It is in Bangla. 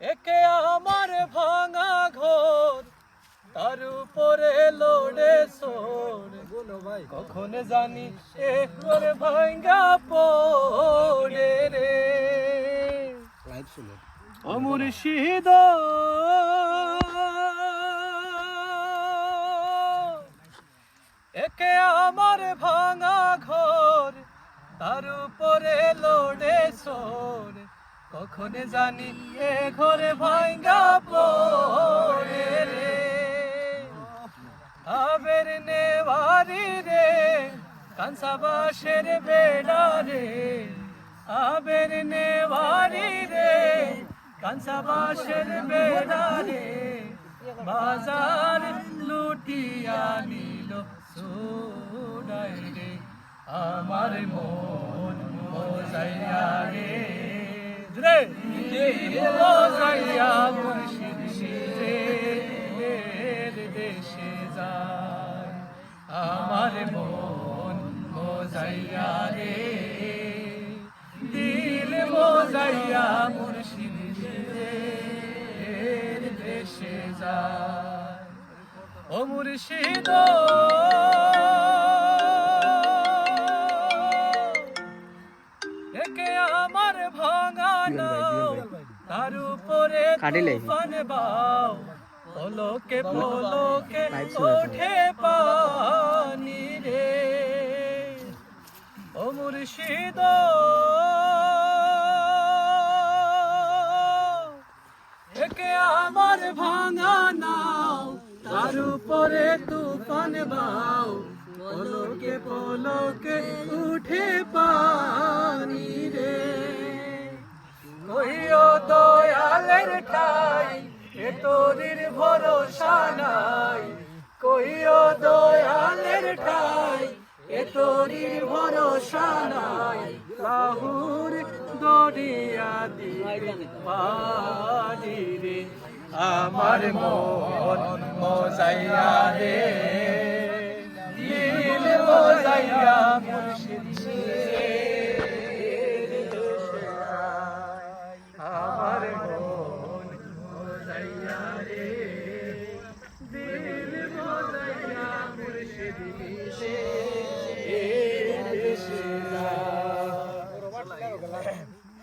একে আমার ভাঙা ঘর তার উপরে লোডে সোর কখন জানি এ ঘর ভাঙা পড়ে রে ও মুর্শিদ একে আমার ভাঙা ঘর তার উপরে লোডে সোর কখন জানি এ ঘরে ভাঙা পড়ে রে আবের নেওয়ারি রে কাঁসা বাঁশের বেড়া রে আবের নেওয়ারি রে কাঁসা বাঁশের বেড়া রে বাজার লুটিয়া নিল সুডাই রে আমার মন মোজাইয়া রে রে মোজাইয়া মুর্শিদ শিরের দেশে যায় আমার মন মোজাইয়া রে দিল মোজাইয়া মুর্শিদ শিরের দেশে যায় ও মুর্শিদ একে আমার ভাঙা নাও তার উপরে তুফান বাও পলকে পলকে ওঠে পানি রে ও মুর্শিদ একে আমার ভাঙা নাও তার উপরে তুফান বাও পলকে পলকে উঠে পানি রে কহিও দয়ালের ঠাই এ তোরির ভরসা নাই কহিও দয়ালের ঠাই এ তোরির ভরসা নাই লাহুর দরিয়া দিতে পারি রে আমার মন মোজাইয়া রে দিল মোজাইয়া মুর্শিদ শিরের দেশে যায় আমার মন মোজাইয়া রে দিল মোজাইয়া মুর্শিদ শিরের দেশে যায় ও মুর্শিদ একে আমার ভাঙা নাও তার উপরে তুফান বাও পলকে পলকে উঠে পানি রে কহিও দয়ালের ঠাই এ তোরির ভরসা নাই কহিও দয়ালের ঠাই এ তোরির ভরসা নাই লাহুর দরিয়া দিতে পারি রে আমার মন